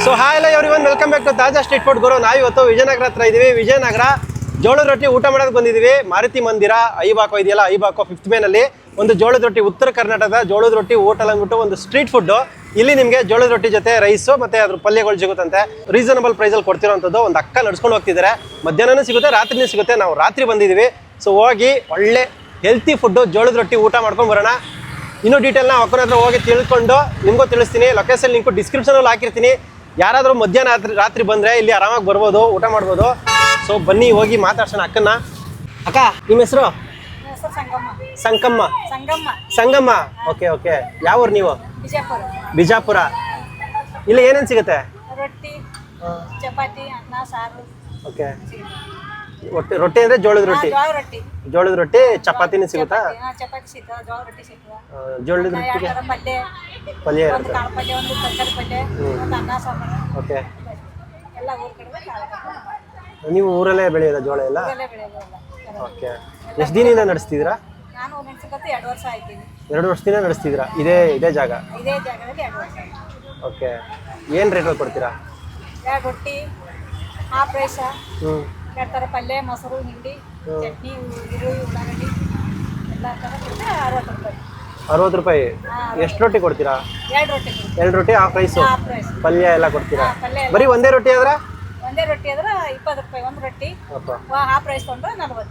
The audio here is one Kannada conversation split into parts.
ಸೊ ಹಾಯ್ ಎಲ್ಲ ಎವ್ರಿವನ್, ವೆಲ್ಕಮ್ ಬ್ಯಾಕ್ ಟು ತಾಜಾ ಸ್ಟ್ರೀಟ್ ಫುಡ್ ಗುರು. ನಾವು ಇವತ್ತು ವಿಜಯನಗರ ಹತ್ರ ಇದೀವಿ. ವಿಜಯನಗರ ಜೋಳದ ರೊಟ್ಟಿ ಊಟ ಮಾಡೋಕೆ ಬಂದಿದ್ದೀವಿ. ಮಾರುತಿ ಮಂದಿರ ಐಬಾಕೋ ಇದೆಯಲ್ಲ, ಐಬಾಕೋ 5th ಮೇನಲ್ಲಿ ಒಂದು ಜೋಳದ ರೊಟ್ಟಿ, ಉತ್ತರ ಕರ್ನಾಟಕದ ಜೋಳದ ರೊಟ್ಟಿ ಹೋಟೆಲ್ ಅಂದ್ಬಿಟ್ಟು ಒಂದು ಸ್ಟ್ರೀಟ್ ಫುಡ್. ಇಲ್ಲಿ ನಿಮಗೆ ಜೋಳದ ರೊಟ್ಟಿ ಜೊತೆ ರೈಸು ಮತ್ತೆ ಅದ್ರ ಪಲ್ಯಗಳು ಸಿಗುತ್ತಂತೆ. ರೀಸನಬಲ್ ಪ್ರೈಸಲ್ಲಿ ಕೊಡ್ತಿರೋಂಥದ್ದು. ಒಂದು ಅಕ್ಕ ನಡ್ಸ್ಕೊಂಡು ಹೋಗ್ತಿದ್ದಾರೆ. ಮಧ್ಯಾಹ್ನನೂ ಸಿಗುತ್ತೆ, ರಾತ್ರಿನೂ ಸಿಗುತ್ತೆ. ನಾವು ರಾತ್ರಿ ಬಂದಿದ್ದೀವಿ. ಸೊ ಹೋಗಿ ಒಳ್ಳೆ ಹೆಲ್ತಿ ಫುಡ್ಡು ಜೋಳದ ರೊಟ್ಟಿ ಊಟ ಮಾಡ್ಕೊಂಡು ಬರೋಣ. ಇನ್ನೂ ಡೀಟೇಲ್ನ ಅಕ್ಕನ ಹತ್ರ ಹೋಗಿ ತಿಳ್ಕೊಂಡು ನಿಮಗೂ ತಿಳಿಸ್ತೀನಿ. ಲೊಕೇಶನ್ ಲಿಂಕು ಡಿಸ್ಕ್ರಿಪ್ಷನಲ್ಲಿ ಹಾಕಿರ್ತೀನಿ. ಯಾರಾದರೂ ಮಧ್ಯಾಹ್ನ ರಾತ್ರಿ ಬಂದರೆ ಇಲ್ಲಿ ಆರಾಮಾಗಿ ಬರ್ಬೋದು, ಊಟ ಮಾಡ್ಬೋದು. ಸೊ ಬನ್ನಿ ಹೋಗಿ ಮಾತಾಡ್ಸೋಣ ಅಕ್ಕನ್ನ. ಅಕ್ಕ, ನಿಮ್ಮ ಹೆಸರು? ಸಂಕಮ್ಮ. ಸಂಗಮ್ಮ. Okay okay. ಯಾವ ಊರು ನೀವು? ಬಿಜಾಪುರ. ಇಲ್ಲಿ ಏನೇನು ಸಿಗುತ್ತೆ? ರೊಟ್ಟಿ, ಚಪಾತಿ, ಅನ್ನ, ಸಾರು. ಓಕೆ. ರೊಟ್ಟಿ ಅಂದ್ರೆ ಜೋಳದ ರೊಟ್ಟಿ. ಜೋಳದ ರೊಟ್ಟಿ, ಚಪಾತಿನೂ ಸಿಗುತ್ತಾ? ಚಪಾತಿ ಸಿಗ್ತದೆ, ಜೋಳದ ರೊಟ್ಟಿ ಸಿಗ್ತದೆ. ಜೋಳದ ರೊಟ್ಟಿಗೆ ಪಲ್ಯ ಒಂದು ಕಾಳು ಪಲ್ಯ, ಒಂದು ತರಕಾರಿ ಪಲ್ಯ, ಒಂದು ಅನ್ನ ಸಾಂಬಾರು. ಓಕೆ. ಎಲ್ಲ ಊರ್ ಕಡೆ ನೀವು ಊರಲ್ಲೇ ಬೆಳೆಯೋದ ಜೋಳ ಎಲ್ಲ? ಓಕೆ. ಎಷ್ಟು ದಿನದಿಂದ ನಡೆಸ್ತಿದ್ದೀರಾ? ನಾನು ಮೆಣಸಿನಕಾಯಿ 2 ವರ್ಷ ಆಯ್ತೀನಿ. 2 ವರ್ಷದಿಂದ ನಡೆಸ್ತಿದ್ದೀರಾ ಇದೇ ಜಾಗ? ಇದೇ ಜಾಗದಲ್ಲಿ 2 ವರ್ಷ. ಓಕೆ. ಏನು ರೇಟಲ್ಲಿ ಕೊಡ್ತೀರಾ? 2 ರೊಟ್ಟಿ, ಹಾಫ್ ರೈಸ, 2 ಥರ ಪಲ್ಯ, ಮೊಸರು, ಹಿಂಡಿ, ಚಟ್ನಿ, ಈರುಳ್ಳಿ, ಉಳ್ಳಾಗಡ್ಡಿ ಎಲ್ಲ ಥರ ಕೊಟ್ಟರೆ 60 ರೂಪಾಯಿ. 60 ರೂಪಾಯಿ. ಎಷ್ಟು ರೊಟ್ಟಿ ಕೊಡ್ತೀರಾ? 2 ರೊಟ್ಟಿ. 2 ರೊಟ್ಟಿ, ಹಾಫ್ ರೈಸು, ಪಲ್ಯ ಎಲ್ಲ ಕೊಡ್ತೀರಾ? ಬರೀ ಒಂದೇ ರೊಟ್ಟಿ ಆದ್ರೆ? ಒಂದೇ ರೊಟ್ಟಿ ಆದ್ರೆ 20 ರೂಪಾಯಿ ಒಂದು ರೊಟ್ಟಿ. ಹಾಫ್ ರೈಸ್ ತೊಗೊಂಡ್ರೆ 40.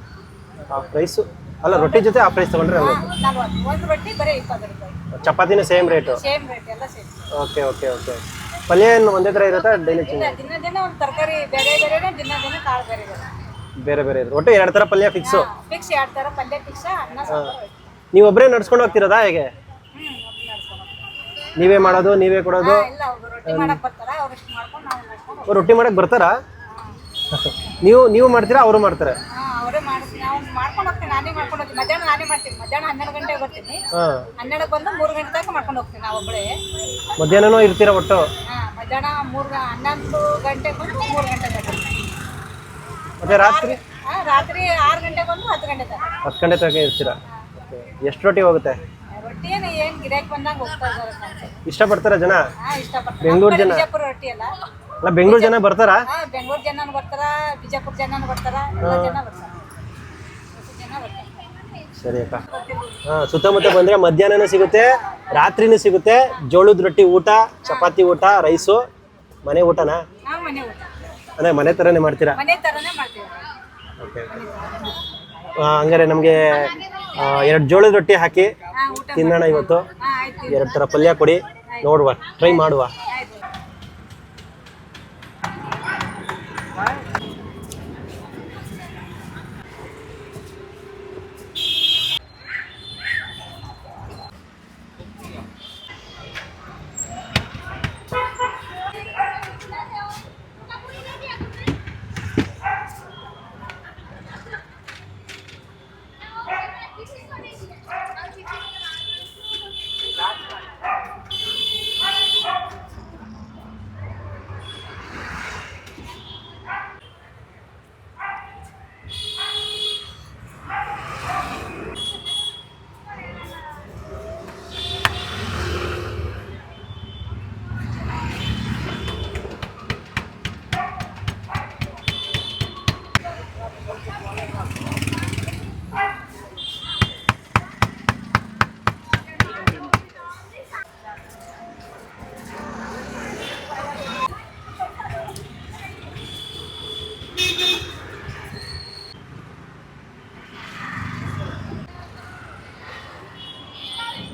ಹಾಫ್ ರೈಸು ಅಲ್ಲ, ರೊಟ್ಟಿ ಜೊತೆ ಹಾಫ್ ರೈಸ್ ತೊಗೊಂಡ್ರೆ 40. ಒಂದು ರೊಟ್ಟಿ ಬರೀ 20 ರೂಪಾಯಿ. ಚಪಾತಿನೂ ಸೇಮ್ ರೇಟು? ಸೇಮ್ ರೇಟ್, ಎಲ್ಲ ಸೇಮ್. Okay okay okay. ಪಲ್ಯ ಏನು ಒಂದೇ ಥರ ಇರುತ್ತಾ? Daily change? ದಿನ ಒಂದು ತರಕಾರಿ ಬೇರೆ ಬೇರೆ, ದಿನ ಕಾಳು ಬೇರೆ ಬೇರೆ ಬೇರೆ ಇದೆ. ಒಟ್ಟು 2 ಥರ ಪಲ್ಯ ಫಿಕ್ಸು? ಫಿಕ್ಸ್ 2 ಥರ ಪಲ್ಯ ಫಿಕ್ಸ್, ಅನ್ನ ಸಾಂಬಾರು. ನೀವು ಒಬ್ಬರೇ ನಡ್ಸ್ಕೊಂಡು ಹೋಗ್ತಿರೋದಾ ಹೇಗೆ? ನೀವೇ ಮಾಡೋದು, ನೀವೇ ಕೊಡೋದು? ಇಲ್ಲ, ಅವರು ರೊಟ್ಟಿ ಮಾಡಕ್ಕೆ ಬರ್ತಾರ, ಅವ್ರು ಇಷ್ಟು ಮಾಡ್ಕೊಂಡು ನಾವು ನಡ್ಕೊಂಡು. ರೊಟ್ಟಿ ಮಾಡಕ್ಕೆ ಬರ್ತಾರಾ? ನೀವು ಮಾಡ್ತೀರಾ, ಅವರು ಮಾಡ್ತಾರೆ? ಅವರೇ ಮಾಡಿಸಿ ನಾವು ಮಾಡ್ಕೊಂಡು ಹೋಗ್ತೀನಿ. ನಾನೇ ಮಾಡ್ಕೊಂಡು ಹೋಗ್ತೀನಿ. ಮಧ್ಯಾಹ್ನ ನಾನೇ ಮಾಡ್ತೀನಿ. ಮಧ್ಯಾಹ್ನ 12 ಗಂಟೆಗೆ ಬರ್ತೀನಿ. 12ಕ್ಕೆ ಬಂದು 3 ಗಂಟೆ ತನಕ ಮಾಡ್ಕೊಂಡು ಹೋಗ್ತೀನಿ ನಾವು ಒಬ್ಬಳೇ. ಮಧ್ಯಾಹ್ನನೂ ಇರ್ತೀರಾ ಒಟ್ಟು? ಮಧ್ಯಾಹ್ನ 11 ಗಂಟೆಗೆ ಬಂದು 3 ಗಂಟೆ ತನಕ. ಮತ್ತೆ ರಾತ್ರಿ? ರಾತ್ರಿ 6 ಗಂಟೆಗೆ ಬಂದು 10 ಗಂಟೆ ತನಕ. 10 ಗಂಟೆ ತನಕ ಇರ್ತೀರಾ? ಎಷ್ಟು ರೊಟ್ಟಿ ಹೋಗುತ್ತೆ? ರೊಟ್ಟಿ ಏನು ಗಿರಾಕಿ ಬಂದಂಗೆ ಹೋಗ್ತಾ ಇದ್ದಾರೆ. ಇಷ್ಟಪಡ್ತಾರ ಜನ? ಇಷ್ಟಪಡ್ತಾರೆ. ಬೆಂಗಳೂರು ಜನ? ಬಿಜಾಪುರ ರೊಟ್ಟಿ ಅಲ್ಲ, ಬೆಂಗಳೂರು ಜನ ಬರ್ತಾರಾ? ಬೆಂಗಳೂರು ಜನನು ಬರ್ತಾರ, ಬಿಜಾಪುರ ಜನನು ಬರ್ತಾರ, ಎಲ್ಲ ಜನ ಬರ್ತಾರೆ. ಸರಿ ಅಕ್ಕ. ಸುತ್ತಮುತ್ತ ಬಂದ್ರೆ ಮಧ್ಯಾಹ್ನನೂ ಸಿಗುತ್ತೆ, ರಾತ್ರಿನೂ ಸಿಗುತ್ತೆ. ಜೋಳದ ರೊಟ್ಟಿ ಊಟ, ಚಪಾತಿ ಊಟ, ರೈಸು. ಮನೆ ಊಟನಾ? ಮನೆ ಊಟ ಅದೇ ಮನೆ ಥರನೇ ಮಾಡ್ತೀರಾ? ಮನೆ ಥರನೇ ಮಾಡ್ತೀವಿ. ಓಕೆ. ಹಂಗಾರೆ ನಮಗೆ 2 ಜೋಳದ ರೊಟ್ಟಿ ಹಾಕಿ ತಿನ್ನೋಣ ಇವತ್ತು. 2 ಥರ ಪಲ್ಯ ಕೊಡಿ, ನೋಡುವ, ಟ್ರೈ ಮಾಡುವ.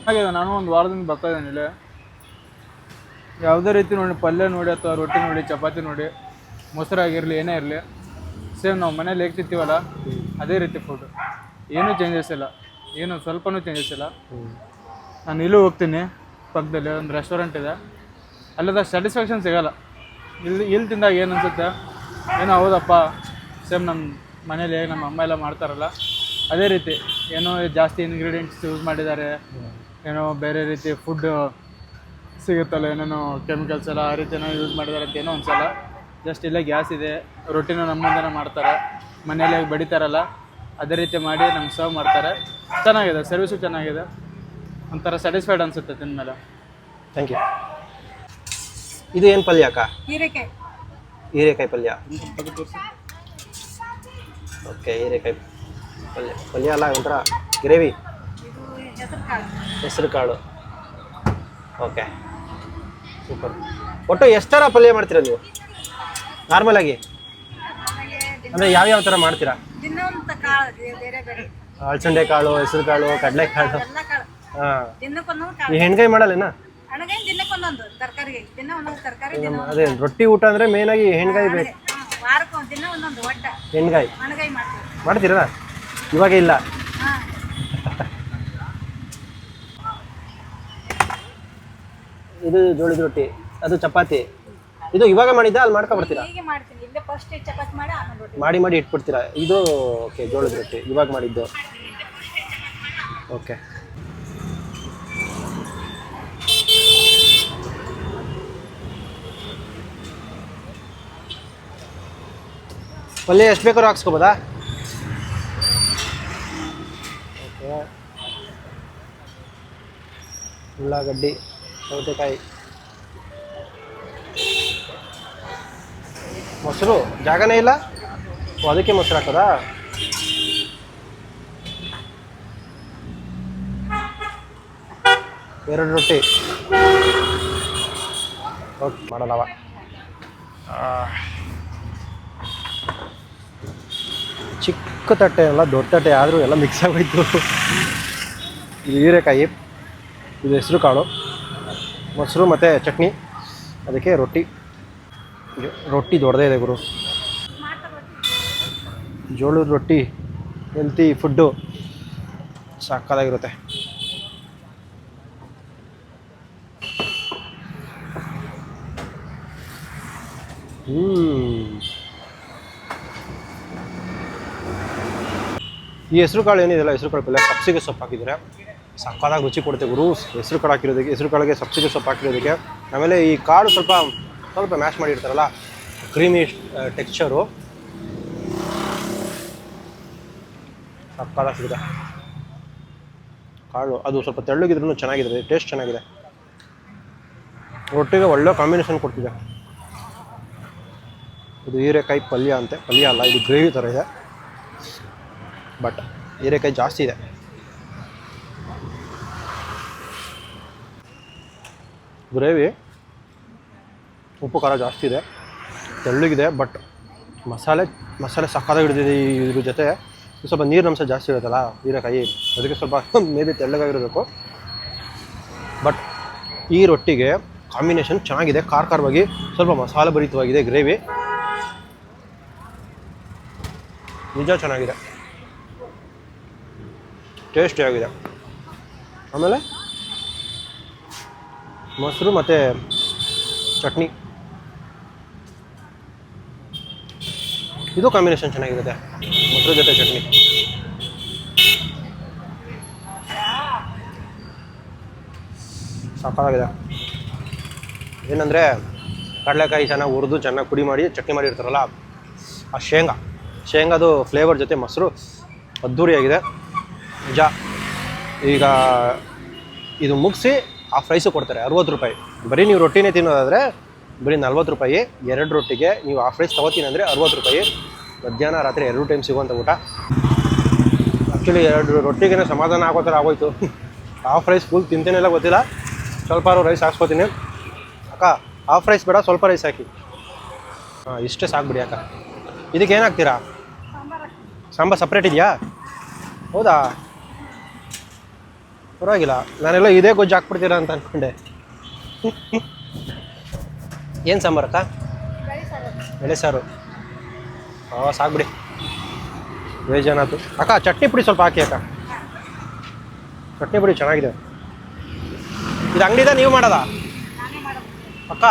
ಹಾಗೆ ನಾನು ಒಂದು ವಾರದಿಂದ ಬರ್ತಾ ಇದ್ದೇನೆ ಇಲ್ಲಿ. ಯಾವುದೇ ರೀತಿ ನೋಡಿ, ಪಲ್ಯ ನೋಡಿ ಅಥವಾ ರೊಟ್ಟಿ ನೋಡಿ, ಚಪಾತಿ ನೋಡಿ, ಮೊಸರಾಗಿರಲಿ, ಏನೇ ಇರಲಿ, ಸೇಮ್ ನಾವು ಮನೇಲಿ ಹೇಗೆ ತಿಂತೀವಲ್ಲ ಅದೇ ರೀತಿ ಫುಡ್. ಏನೂ ಚೇಂಜಸ್ ಇಲ್ಲ, ಏನು ಸ್ವಲ್ಪನೂ ಚೇಂಜಸ್ ಇಲ್ಲ. ನಾನು ಇಲ್ಲೂ ಹೋಗ್ತೀನಿ, ಪಕ್ಕದಲ್ಲಿ ಒಂದು ರೆಸ್ಟೋರೆಂಟ್ ಇದೆ, ಅಲ್ಲದ ಸ್ಯಾಟಿಸ್ಫ್ಯಾಕ್ಷನ್ ಸಿಗೋಲ್ಲ. ಇಲ್ಲಿ ತಿಂದಾಗ ಏನು ಅನಿಸುತ್ತೆ, ಏನೋ ಹೌದಪ್ಪ ಸೇಮ್ ನಮ್ಮ ಮನೇಲಿ ಹೇಗೆ ನಮ್ಮ ಅಮ್ಮ ಎಲ್ಲ ಮಾಡ್ತಾರಲ್ಲ ಅದೇ ರೀತಿ. ಏನೋ ಜಾಸ್ತಿ ಇಂಗ್ರೀಡಿಯೆಂಟ್ಸ್ ಯೂಸ್ ಮಾಡಿದ್ದಾರೆ, ಏನೋ ಬೇರೆ ರೀತಿ ಫುಡ್ ಸಿಗುತ್ತಲ್ಲ, ಏನೇನೋ ಕೆಮಿಕಲ್ಸ್ ಎಲ್ಲ ಆ ರೀತಿ ಏನೋ ಯೂಸ್ ಮಾಡಿದ್ದಾರೆ ಅಂತ ಏನೋ ಅನ್ಸಲ್ಲ. ಜಸ್ಟ್ ಇಲ್ಲೇ ಗ್ಯಾಸ್ ಇದೆ, ರೊಟ್ಟಿನೂ ನಮ್ಮ ಮುಂದೆನೇ ಮಾಡ್ತಾರೆ, ಮನೇಲಿ ಬಡಿತಾರಲ್ಲ ಅದೇ ರೀತಿ ಮಾಡಿ ನಮ್ಗೆ ಸರ್ವ್ ಮಾಡ್ತಾರೆ. ಚೆನ್ನಾಗಿದೆ, ಸರ್ವಿಸು ಚೆನ್ನಾಗಿದೆ, ಒಂಥರ ಸ್ಯಾಟಿಸ್ಫೈಡ್ ಅನಿಸುತ್ತೆ ತಿಂದಮೇಲೆ. Thank you. ಇದು ಏನು ಪಲ್ಯ ಅಕ್ಕ? ಹೀರೆಕಾಯಿ ಹೀರೆಕಾಯಿ ಪಲ್ಯ. ಓಕೆ, ಹೀರೆಕಾಯಿ ಪಲ್ಯ ಅಲ್ಲ, ಒಂಥರ ಗ್ರೇವಿ. ಇದು ಹೆಸರು ಕಾಳು. ಹೆಸರು ಕಾಳು. Okay, super. ಒಟ್ಟು ಎಷ್ಟು ಥರ ಪಲ್ಯ ಮಾಡ್ತೀರಾ ನೀವು ನಾರ್ಮಲ್ ಆಗಿ? ಅಂದರೆ ಯಾವ್ಯಾವ ಥರ ಮಾಡ್ತೀರಾ? ದಿನ ಒಂದು ಕಾಳು ಬೇರೆ ಬೇರೆ. ಅಳಸಂಡೆ ಕಾಳು, ಹೆಸರು ಕಾಳು, ಕಡಲೆಕಾಳು. ಎಲ್ಲ ಕಾಳು ಹಾಂ. ದಿನಕ್ಕೊಂದೊಂದು ಈ ಕಾಳು. ಹೆಣ್ಗಾಯಿ ಮಾಡಲ್ಲೇನಾ? ಅಣಗಾಯಿ ದಿನಕ್ಕೊಂದೊಂದು ತರಕಾರಿಗೆ ದಿನ ಒಂದೊಂದು ತರಕಾರಿ ದಿನ ಅದೇ ರೊಟ್ಟಿ ಊಟ ಅಂದರೆ ಮೇನಾಗಿ ಹೆಣ್ಗಾಯಿ ಬೇಕು. ವಾರಕ್ಕೆ ಒಂದು ದಿನ ಒಂದೊಂದು ಒಡ್ಡ ಹೆಣ್ಗಾಯಿ ಅಣಗಾಯಿ ಮಾಡ್ತೀವಿ. ಮಾಡ್ತೀರಾ? ಇವಾಗ ಇಲ್ಲ. ಹಾಂ ಇದು ಜೋಳದ ರೊಟ್ಟಿ, ಅದು ಚಪಾತಿ. ಇದು ಇವಾಗ ಮಾಡಿದ್ದ ಅಲ್ಲಿ ಮಾಡ್ಕೊಬರ್ತೀರಾ? ಹೀಗೆ ಮಾಡ್ತೀನಿ. ಇಲ್ಲೇ ಫಸ್ಟ್ ಚಪಾತಿ ಮಾಡಿ ಆಮೇಲೆ ರೊಟ್ಟಿ ಮಾಡಿ ಇಟ್ಬಿಡ್ತೀರಾ? ಇದು ಓಕೆ, ಜೋಳದ ರೊಟ್ಟಿ ಇವಾಗ ಮಾಡಿದ್ದು. ಓಕೆ, ಪಲ್ಯ ಎಷ್ಟು ಬೇಕಾದ್ರೂ ಹಾಕ್ಸ್ಕೊಬೋದಾ? ಓಕೆ, ಉಳ್ಳಾಗಡ್ಡಿ, ಸೌತೆಕಾಯಿ, ಮೊಸರು. ಜಾಗನೇ ಇಲ್ಲ, ಅದಕ್ಕೆ ಮೊಸರು ಹಾಕೋದಾ? ಎರಡು ರೊಟ್ಟಿ. ಓಕೆ, ಮಾಡಲ್ಲವ. ಚಿಕ್ಕ ತಟ್ಟೆ ಅಲ್ಲ, ದೊಡ್ಡ ತಟ್ಟೆ ಆದರೂ ಎಲ್ಲ ಮಿಕ್ಸ್ ಆಗೋಯ್ತು. ಇದು ಹೀರೆಕಾಯಿ, ಇದು ಹೆಸರು ಕಾಳು, ಮೊಸರು ಮತ್ತು ಚಟ್ನಿ, ಅದಕ್ಕೆ ರೊಟ್ಟಿ. ರೊಟ್ಟಿ ದೊಡ್ಡದೇ ಇದೆ ಗುರು. ಜೋಳದ ರೊಟ್ಟಿ ಹೆಲ್ತಿ ಫುಡ್ಡು, ಸಾಕಾಗಿರುತ್ತೆ. ಈ ಹೆಸರು ಕಾಳು ಏನಿದೆಯಲ್ಲ, ಹೆಸರು ಕಾಳು ಪಲ್ಯ ಸಬ್ಸಿಗೆ ಸೊಪ್ಪು ಹಾಕಿದರೆ ಸಕ್ಕತ್ತಾಗಿ ರುಚಿ ಕೊಡುತ್ತೆ ಗುರು. ಹೆಸರು ಕಾಳು ಹಾಕಿರೋದಕ್ಕೆ, ಹೆಸರು ಕಾಳಿಗೆ ಸಬ್ಸಿಗೆ ಸೊಪ್ಪು ಹಾಕಿರೋದಕ್ಕೆ. ಆಮೇಲೆ ಈ ಕಾಳು ಸ್ವಲ್ಪ ಮ್ಯಾಶ್ ಮಾಡಿರ್ತಾರಲ್ಲ, ಕ್ರೀಮಿ ಟೆಕ್ಸ್ಚರು ಸಕ್ಕತ್ತಾಗಿ ಸಿಗುತ್ತೆ. ಕಾಳು ಅದು ಸ್ವಲ್ಪ ತೆಳ್ಳಗಿದ್ರೂ ಚೆನ್ನಾಗಿದೆ, ಟೇಸ್ಟ್ ಚೆನ್ನಾಗಿದೆ. ರೊಟ್ಟಿಗೆ ಒಳ್ಳೆ ಕಾಂಬಿನೇಷನ್ ಕೊಡ್ತಿದೆ. ಇದು ಹೀರೆಕಾಯಿ ಪಲ್ಯ ಅಂತೆ, ಪಲ್ಯ ಅಲ್ಲ, ಇದು ಗ್ರೇವಿ ಥರ ಇದೆ. ಬಟ್ ಹೀರೆಕಾಯಿ ಜಾಸ್ತಿ ಇದೆ. ಗ್ರೇವಿ ಉಪ್ಪು ಖಾರ ಜಾಸ್ತಿ ಇದೆ, ತೆಳ್ಳಗಿದೆ. ಬಟ್ ಮಸಾಲೆ ಸಕ್ಕತ್ತಾಗಿ ಹಿಡಿದಿದೆ. ಇದ್ರ ಜೊತೆ ಸ್ವಲ್ಪ ನೀರಿನ ಅಂಶ ಜಾಸ್ತಿ ಇರುತ್ತಲ್ಲ ಹೀರೆಕಾಯಿ, ಅದಕ್ಕೆ ಸ್ವಲ್ಪ ಮೇ ಬಿ ತೆಳ್ಳಗಾಗಿರಬೇಕು. ಬಟ್ ಈ ರೊಟ್ಟಿಗೆ ಕಾಂಬಿನೇಷನ್ ಚೆನ್ನಾಗಿದೆ, ಖಾರವಾಗಿ, ಸ್ವಲ್ಪ ಮಸಾಲೆ ಭರಿತವಾಗಿದೆ ಗ್ರೇವಿ. ನಿಜ ಚೆನ್ನಾಗಿದೆ, ಟೇಸ್ಟಿಯಾಗಿದೆ. ಆಮೇಲೆ ಮೊಸರು ಮತ್ತು ಚಟ್ನಿ, ಇದು ಕಾಂಬಿನೇಷನ್ ಚೆನ್ನಾಗಿರುತ್ತೆ, ಮೊಸರು ಜೊತೆ ಚಟ್ನಿ. ಸಾಕಾಗಿದೆ. ಏನಂದರೆ ಕಡಲೆಕಾಯಿ ಚೆನ್ನಾಗಿ ಹುರಿದು ಚೆನ್ನಾಗಿ ಪುಡಿ ಮಾಡಿ ಚಟ್ನಿ ಮಾಡಿರ್ತಾರಲ್ಲ, ಆ ಶೇಂಗಾದು ಫ್ಲೇವರ್ ಜೊತೆ ಮೊಸರು ಅದ್ಧೂರಿಯಾಗಿದೆ ನಿಜ. ಈಗ ಇದು ಮುಗಿಸಿ ಆ ಫ್ರೈಸು ಕೊಡ್ತಾರೆ 60 ರೂಪಾಯಿ. ಬರೀ ನೀವು ರೊಟ್ಟಿನೇ ತಿನ್ನೋದಾದರೆ ಬರೀ 40 ರೂಪಾಯಿ. 2 ರೊಟ್ಟಿಗೆ ನೀವು ಆ ಫ್ರೈಸ್ ತೊಗೋತೀನಿ ಅಂದರೆ 60 ರೂಪಾಯಿ. ಮಧ್ಯಾಹ್ನ ರಾತ್ರಿ 2 ಟೈಮ್ ಸಿಗುವಂಥ ಊಟ. ಆ್ಯಕ್ಚುಲಿ 2 ರೊಟ್ಟಿಗೆ ಸಮಾಧಾನ ಆಗೋ ಥರ ಆಗೋಯ್ತು. ಹಾಫ್ ರೈಸ್ ಫುಲ್ ತಿಂತೇನೆಲ್ಲ ಗೊತ್ತಿಲ್ಲ, ಸ್ವಲ್ಪ ರೈಸ್ ಹಾಕ್ಸ್ಕೊತೀನಿ. ಅಕ್ಕ ಹಾಫ್ ರೈಸ್ ಬೇಡ, ಸ್ವಲ್ಪ ರೈಸ್ ಹಾಕಿ. ಹಾಂ, ಇಷ್ಟೇ ಸಾಕ್ಬಿಡಿ ಅಕ್ಕ. ಇದಕ್ಕೆ ಏನು ಹಾಕ್ತೀರಾ? ಸಾಂಬಾರು ಸಪ್ರೇಟ್ ಇದೆಯಾ? ಹೌದಾ, ಪರವಾಗಿಲ್ಲ. ನಾನೆಲ್ಲ ಇದೇ ಗೊಜ್ಜು ಹಾಕ್ಬಿಡ್ತೀರಾ ಅಂತ ಅಂದ್ಕೊಂಡೆ. ಏನು ಸಾಂಬಾರು ಅಕ್ಕ? ಎಳೆ ಸಾರು. ಹಾಂ, ಸಾಕ್ಬಿಡಿ, ಬೇಜಾನಾಯ್ತು. ಅಕ್ಕ ಚಟ್ನಿ ಪುಡಿ ಸ್ವಲ್ಪ ಹಾಕಿ ಅಕ್ಕ. ಚಟ್ನಿ ಪುಡಿ ಚೆನ್ನಾಗಿದೆ. ಇದು ಅಂಗಡಿದ ನೀವು ಮಾಡೋದಾ ಅಕ್ಕ?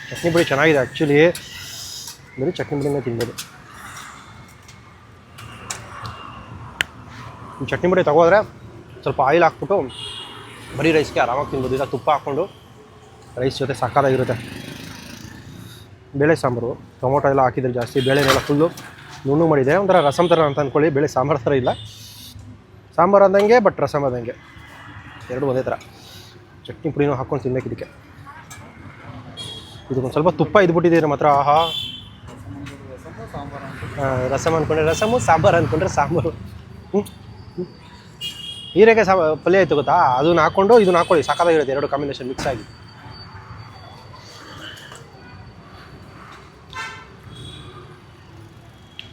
ಚಟ್ನಿ ಪುಡಿ ಚೆನ್ನಾಗಿದೆ ಆ್ಯಕ್ಚುಲಿ. ಬರೀ ಚಟ್ನಿ ಪುಡಿನೇ ತಿನ್ಬೋದು. ಚಟ್ನಿ ಪುಡಿ ತಗೋದ್ರೆ ಸ್ವಲ್ಪ ಆಯಿಲ್ ಹಾಕ್ಬಿಟ್ಟು ಬರೀ ರೈಸ್ಗೆ ಆರಾಮಾಗಿ ತಿನ್ಬೋದು. ಇಲ್ಲ ತುಪ್ಪ ಹಾಕ್ಕೊಂಡು ರೈಸ್ ಜೊತೆ ಸಕ್ಕತ್ತಾಗಿರುತ್ತೆ. ಬೇಳೆ ಸಾಂಬಾರು ಟೊಮೊಟೊ ಎಲ್ಲ ಹಾಕಿದ್ರೆ ಜಾಸ್ತಿ, ಬೇಳೆನೆಲ್ಲ ಫುಲ್ಲು ನುಣ್ಣು ಮಾಡಿದೆ. ಒಂಥರ ರಸಮ್ ಥರ ಅಂತ ಅಂದ್ಕೊಳ್ಳಿ, ಬೇಳೆ ಸಾಂಬಾರು ಥರ ಇಲ್ಲ. ಸಾಂಬಾರು ಅಂದಂಗೆ ಬಟ್ ರಸಮ್ ಆದಂಗೆ. ಎರಡು ಒಂದೇ ಥರ. ಚಟ್ನಿ ಪುಡಿನೂ ಹಾಕ್ಕೊಂಡು ತಿನ್ಬೇಕು ಇದಕ್ಕೆ. ಇದಕ್ಕೊಂದು ಸ್ವಲ್ಪ ತುಪ್ಪ ಇದ್ಬಿಟ್ಟಿದ್ದೀರಿ ಮಾತ್ರ. ಆಹಾ, ರಸಮ್ ಅಂದ್ಕೊಂಡ್ರೆ ರಸಮು, ಸಾಂಬಾರು ಅಂದ್ಕೊಂಡ್ರೆ ಸಾಂಬಾರು. ಹೀರೆಕಾಯಿ ಪಲ್ಯ ಆಯಿತು ಗೊತ್ತಾ, ಅದನ್ನ ಹಾಕ್ಕೊಂಡು ಇದನ್ನ ಹಾಕ್ಕೊಳ್ಳಿ, ಸಾಕಾಗಿರುತ್ತೆ ಎರಡು ಕಾಂಬಿನೇಷನ್ ಮಿಕ್ಸ್ ಆಗಿ.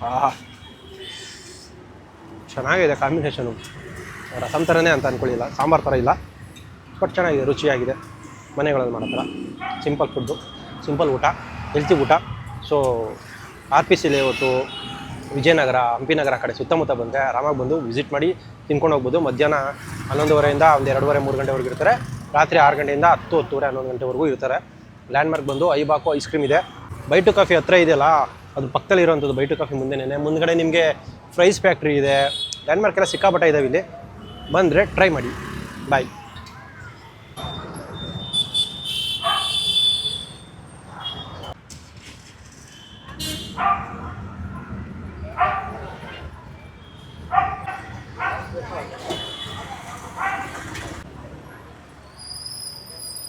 ಆಹಾ, ಚೆನ್ನಾಗಿದೆ ಕಾಂಬಿನೇಷನು. ರಸಮ್ ಥರನೇ ಅಂತ ಅಂದ್ಕೊಳ್ಳಿಲ್ಲ, ಸಾಂಬಾರು ಥರ ಇಲ್ಲ, ಬಟ್ ಚೆನ್ನಾಗಿದೆ, ರುಚಿಯಾಗಿದೆ. ಮನೆಗಳಲ್ಲಿ ಮಾಡೋ ಥರ ಸಿಂಪಲ್ ಫುಡ್ಡು, ಸಿಂಪಲ್ ಊಟ, ಹೆಲ್ತಿ ಊಟ. So RPC layout, Vijayanagara, Hampinagara ಕಡೆ ಸುತ್ತಮುತ್ತ ಬಂದರೆ ಆರಾಮಾಗಿ ಬಂದು ವಿಸಿಟ್ ಮಾಡಿ ತಿನ್ಕೊಂಡು ಹೋಗ್ಬೋದು. ಮಧ್ಯಾಹ್ನ 11:30ಯಿಂದ ಒಂದು 2:30, 3 ಗಂಟೆವರೆಗೂ ಇರ್ತಾರೆ. ರಾತ್ರಿ 6 ಗಂಟೆಯಿಂದ 10, 10:30, 11 ಗಂಟೆವರೆಗೂ ಇರ್ತಾರೆ. ಲ್ಯಾಂಡ್ಮಾರ್ಕ್ ಬಂದು ಐಬಾಕೋ ಐಸ್ ಕ್ರೀಮ್ ಇದೆ. ಬೈಟು ಕಾಫಿ ಹತ್ರ ಇದೆಯಲ್ಲ, ಅದು ಪಕ್ಕದಲ್ಲಿ ಇರೋವಂಥದ್ದು. ಬೈಟು ಕಾಫಿ ಮುಂದ್ಗಡೆ ನಿಮಗೆ ಫ್ರೈಸ್ ಫ್ಯಾಕ್ಟ್ರಿ ಇದೆ. ಲ್ಯಾಂಡ್ಮಾರ್ಕ್ ಎಲ್ಲ ಸಿಕ್ಕಾಪಟ್ಟೆ ಇದ್ದಾವೆ ಇಲ್ಲಿ. ಬಂದರೆ ಟ್ರೈ ಮಾಡಿ. ಬಾಯ್.